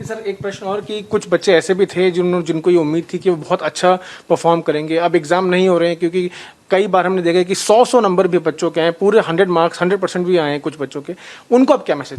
Sir एक प्रश्न और कि कुछ बच्चे ऐसे भी थे जिनको ये उम्मीद थी कि वो बहुत अच्छा परफॉर्म करेंगे, अब एग्ज़ाम नहीं हो रहे हैं क्योंकि कई बार हमने देखा है कि 100 नंबर भी बच्चों के आए, पूरे 100 मार्क्स 100% भी आए हैं कुछ बच्चों के, उनको अब क्या मैसेज?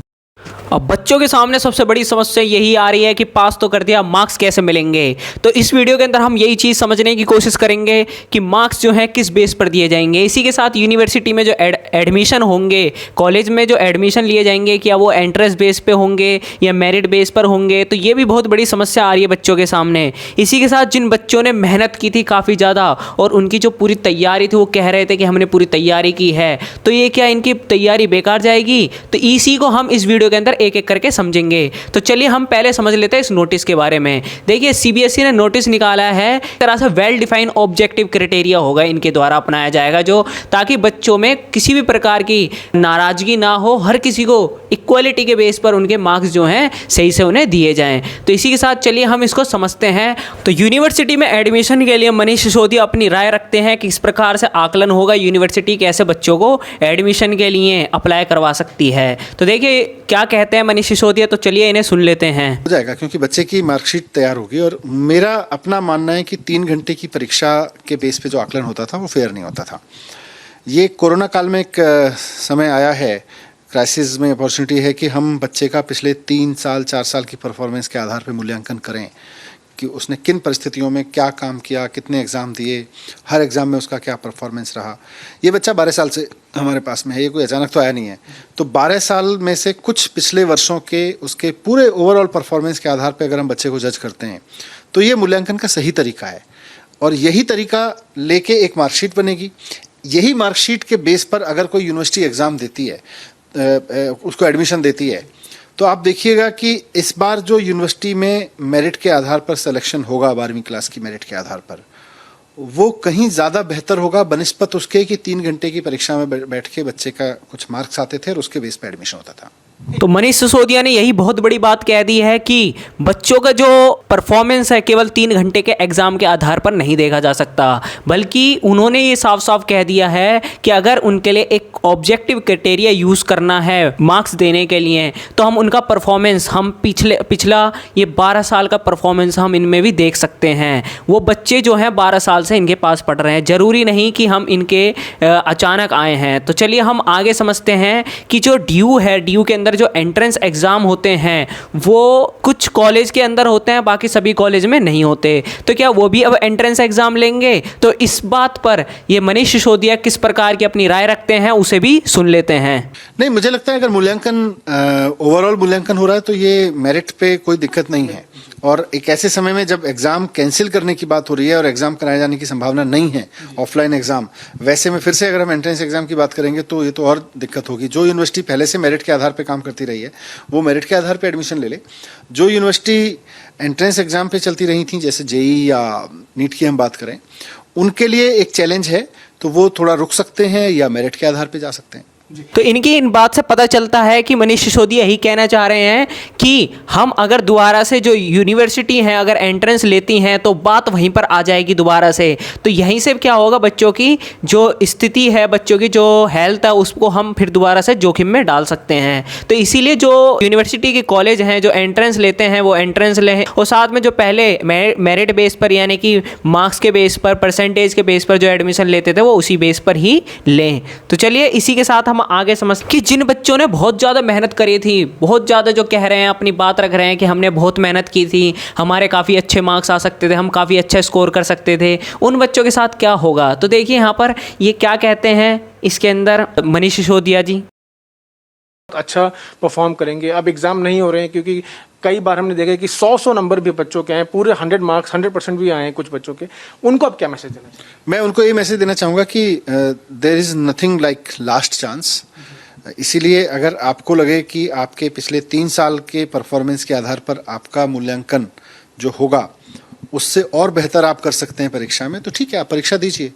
अब बच्चों के सामने सबसे बड़ी समस्या यही आ रही है कि पास तो कर दिया, मार्क्स कैसे मिलेंगे। तो इस वीडियो के अंदर हम यही चीज़ समझने की कोशिश करेंगे कि मार्क्स जो हैं किस बेस पर दिए जाएंगे। इसी के साथ यूनिवर्सिटी में जो एडमिशन होंगे, कॉलेज में जो एडमिशन लिए जाएंगे, क्या वो एंट्रेंस बेस पे होंगे या मेरिट बेस पर होंगे, तो ये भी बहुत बड़ी समस्या आ रही है बच्चों के सामने। इसी के साथ जिन बच्चों ने मेहनत की थी काफ़ी ज़्यादा और उनकी जो पूरी तैयारी थी, वो कह रहे थे कि हमने पूरी तैयारी की है, तो ये क्या इनकी तैयारी बेकार जाएगी? तो इसी को हम इस वीडियो के अंदर एक एक करके समझेंगे। तो चलिए हम पहले समझ लेते हैं इस नोटिस के बारे में। देखिए सीबीएसई ने नोटिस निकाला है, एक तरह से वेल डिफाइंड ऑब्जेक्टिव क्राइटेरिया होगा इनके द्वारा अपनाया जाएगा, जो ताकि बच्चों में किसी भी प्रकार की नाराजगी ना हो, हर किसी को इक्वलिटी के बेस पर उनके मार्क्स जो हैं सही से उन्हें दिए जाएं। तो इसी के साथ चलिए हम इसको समझते हैं। तो यूनिवर्सिटी में एडमिशन के लिए मनीष सिसोदिया अपनी राय रखते हैं कि इस प्रकार से आकलन होगा यूनिवर्सिटी कैसे बच्चों को एडमिशन के लिए अप्लाई करवा सकती है। तो देखिए क्या कहते हैं मनीष सिसोदिया, तो चलिए इन्हें सुन लेते हैं। हो जाएगा क्योंकि बच्चे की मार्कशीट तैयार होगी और मेरा अपना मानना है कि 3 घंटे की परीक्षा के बेस पे जो आकलन होता था वो फेयर नहीं होता था। ये कोरोना काल में एक समय आया है, क्राइसिस में अपॉर्चुनिटी है कि हम बच्चे का पिछले 3 साल 4 साल की परफॉर्मेंस के आधार पर मूल्यांकन करें कि उसने किन परिस्थितियों में क्या काम किया, कितने एग्ज़ाम दिए, हर एग्ज़ाम में उसका क्या परफॉर्मेंस रहा। ये बच्चा 12 साल से हमारे पास में है, ये कोई अचानक तो आया नहीं है। तो 12 साल में से कुछ पिछले वर्षों के उसके पूरे ओवरऑल परफॉर्मेंस के आधार पे अगर हम बच्चे को जज करते हैं तो ये मूल्यांकन का सही तरीका है और यही तरीका लेके एक मार्कशीट बनेगी। यही मार्कशीट के बेस पर अगर कोई यूनिवर्सिटी एग्ज़ाम देती है, उसको एडमिशन देती है, तो आप देखिएगा कि इस बार जो यूनिवर्सिटी में मेरिट के आधार पर सिलेक्शन होगा, 12वीं क्लास की मेरिट के आधार पर, वो कहीं ज़्यादा बेहतर होगा बनिस्बत उसके कि 3 घंटे की परीक्षा में बैठ के बच्चे का कुछ मार्क्स आते थे और उसके बेस पर एडमिशन होता था। तो मनीष सिसोदिया ने यही बहुत बड़ी बात कह दी है कि बच्चों का जो परफॉर्मेंस है केवल 3 घंटे के एग्ज़ाम के आधार पर नहीं देखा जा सकता, बल्कि उन्होंने ये साफ साफ कह दिया है कि अगर उनके लिए एक ऑब्जेक्टिव क्राइटेरिया यूज़ करना है मार्क्स देने के लिए, तो हम उनका परफॉर्मेंस, हम पिछला ये 12 साल का परफॉर्मेंस हम इनमें भी देख सकते हैं। वो बच्चे जो हैं 12 साल से इनके पास पढ़ रहे हैं, ज़रूरी नहीं कि हम इनके अचानक आए हैं। तो चलिए हम आगे समझते हैं कि जो ड्यू है, ड्यू के अंदर जो एंट्रेंस एग्ज़ाम होते हैं वो कुछ कॉलेज के अंदर होते हैं, बाकी सभी कॉलेज में नहीं होते। तो क्या वो भी अब एंट्रेंस एग्ज़ाम लेंगे? तो इस बात पर ये मनीष सिसोदिया किस प्रकार की अपनी राय रखते हैं, उसे भी सुन लेते हैं। नहीं, मुझे लगता है अगर मूल्यांकन ओवरऑल मूल्यांकन हो रहा है तो ये मेरिट पे कोई दिक्कत नहीं है। और एक ऐसे समय में जब एग्ज़ाम कैंसिल करने की बात हो रही है और एग्ज़ाम कराए जाने की संभावना नहीं है, ऑफलाइन एग्ज़ाम, वैसे में फिर से अगर हम एंट्रेंस एग्ज़ाम की बात करेंगे तो ये तो और दिक्कत होगी। जो यूनिवर्सिटी पहले से मेरिट के आधार पे काम करती रही है वो मेरिट के आधार पे एडमिशन ले ले। जो यूनिवर्सिटी एंट्रेंस एग्ज़ाम पे चलती रही थी, जैसे जेई या नीट की हम बात करें, उनके लिए एक चैलेंज है, तो वो थोड़ा रुक सकते हैं या मेरिट के आधार पर जा सकते हैं। तो इनकी इन बात से पता चलता है कि मनीष सिसोदिया यही कहना चाह रहे हैं कि हम अगर दोबारा से जो यूनिवर्सिटी हैं अगर एंट्रेंस लेती हैं तो बात वहीं पर आ जाएगी दोबारा से। तो यहीं से क्या होगा, बच्चों की जो स्थिति है, बच्चों की जो हेल्थ है, उसको हम फिर दोबारा से जोखिम में डाल सकते हैं। तो इसीलिए जो यूनिवर्सिटी के कॉलेज हैं जो एंट्रेंस लेते हैं वो एंट्रेंस लें, और साथ में जो पहले मेरिट बेस पर यानी कि मार्क्स के बेस पर, परसेंटेज के बेस पर जो एडमिशन लेते थे वो उसी बेस पर ही लें। तो चलिए इसी के साथ हम आगे समझ कि जिन बच्चों ने बहुत ज़्यादा मेहनत करी थी, बहुत ज़्यादा जो कह रहे हैं, अपनी बात रख रहे हैं कि हमने बहुत मेहनत की थी, हमारे काफ़ी अच्छे मार्क्स आ सकते थे, हम काफ़ी अच्छा स्कोर कर सकते थे, उन बच्चों के साथ क्या होगा? तो देखिए यहाँ पर ये क्या कहते हैं इसके अंदर मनीष सिसोदिया जी। अच्छा परफॉर्म करेंगे, अब एग्ज़ाम नहीं हो रहे हैं क्योंकि कई बार हमने देखा है कि 100 नंबर भी बच्चों के आए, पूरे 100 मार्क्स 100% भी आए हैं कुछ बच्चों के, उनको अब क्या मैसेज देना चाहिए? मैं उनको ये मैसेज देना चाहूँगा कि there is nothing like last chance. इसीलिए अगर आपको लगे कि आपके पिछले 3 साल के परफॉर्मेंस के आधार पर आपका मूल्यांकन जो होगा उससे और बेहतर आप कर सकते हैं परीक्षा में, तो ठीक है, आप परीक्षा दीजिए।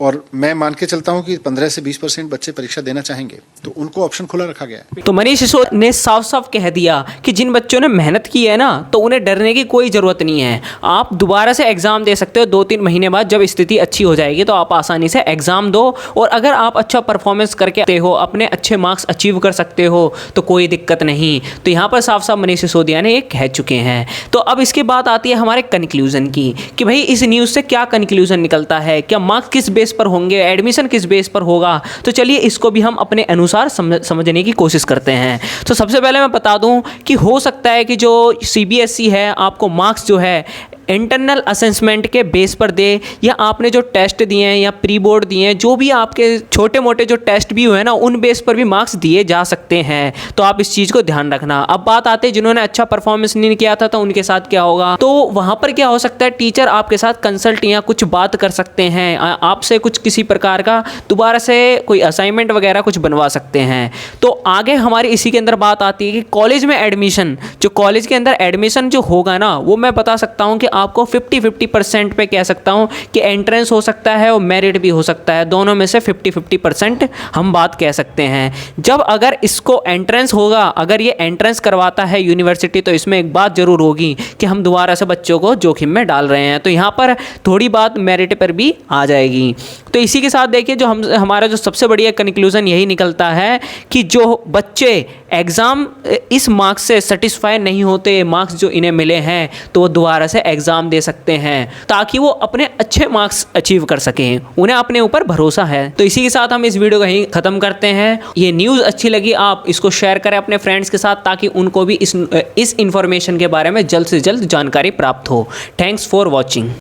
और मैं मान के चलता हूं कि 15 से 20% बच्चे परीक्षा देना चाहेंगे, तो उनको ऑप्शन खुला रखा गया है। तो मनीष सिसोदिया ने साफ साफ कह दिया कि जिन बच्चों ने मेहनत की है ना, तो उन्हें डरने की कोई ज़रूरत नहीं है। आप दोबारा से एग्ज़ाम दे सकते हो 2-3 महीने बाद, जब स्थिति अच्छी हो जाएगी तो आप आसानी से एग्ज़ाम दो, और अगर आप अच्छा परफॉर्मेंस करके आते हो, अपने अच्छे मार्क्स अचीव कर सकते हो, तो कोई दिक्कत नहीं। तो यहाँ पर साफ साफ मनीष सिसोदिया ने ये कह चुके हैं। तो अब इसके बाद आती है हमारे कंक्लूजन की, कि भाई इस न्यूज़ से क्या कंक्लूजन निकलता है, क्या मार्क्स किस बेस पर होंगे, एडमिशन किस बेस पर होगा। तो चलिए इसको भी हम अपने अनुसार समझने की कोशिश करते हैं। तो सबसे पहले मैं बता दूं कि हो सकता है कि जो CBSE है आपको मार्क्स जो है इंटरनल असेसमेंट के बेस पर दे, या आपने जो टेस्ट दिए हैं या प्री बोर्ड दिए हैं, जो भी आपके छोटे मोटे जो टेस्ट भी हुए हैं ना, उन बेस पर भी मार्क्स दिए जा सकते हैं। तो आप इस चीज़ को ध्यान रखना। अब बात आते हैं जिन्होंने अच्छा परफॉर्मेंस नहीं किया था, तो उनके साथ क्या होगा। तो वहाँ पर क्या हो सकता है, टीचर आपके साथ कंसल्ट या कुछ बात कर सकते हैं, आपसे कुछ किसी प्रकार का दोबारा से कोई असाइनमेंट वगैरह कुछ बनवा सकते हैं। तो आगे हमारी इसी के अंदर बात आती है कि कॉलेज में एडमिशन, जो कॉलेज के अंदर एडमिशन जो होगा ना, वो मैं बता सकता हूँ कि आपको 50-50% पे कह सकता हूँ कि एंट्रेंस हो सकता है और मेरिट भी हो सकता है। दोनों में से 50-50% हम बात कह सकते हैं। जब अगर इसको एंट्रेंस होगा, अगर ये एंट्रेंस करवाता है यूनिवर्सिटी, तो इसमें एक बात ज़रूर होगी कि हम दोबारा से बच्चों को जोखिम में डाल रहे हैं। तो यहाँ पर थोड़ी बात मेरिट पर भी आ जाएगी। तो इसी के साथ देखिए जो हमारा जो सबसे बढ़िया कंक्लूजन यही निकलता है कि जो बच्चे एग्ज़ाम इस मार्क्स से सेटिस्फाई नहीं होते, मार्क्स जो इन्हें मिले हैं, तो वो दोबारा से एग्ज़ाम दे सकते हैं, ताकि वो अपने अच्छे मार्क्स अचीव कर सकें। उन्हें अपने ऊपर भरोसा है। तो इसी के साथ हम इस वीडियो को यहीं ख़त्म करते हैं। ये न्यूज़ अच्छी लगी, आप इसको शेयर करें अपने फ्रेंड्स के साथ, ताकि उनको भी इस इन्फॉर्मेशन के बारे में जल्द से जल्द जानकारी प्राप्त हो। Thanks for watching.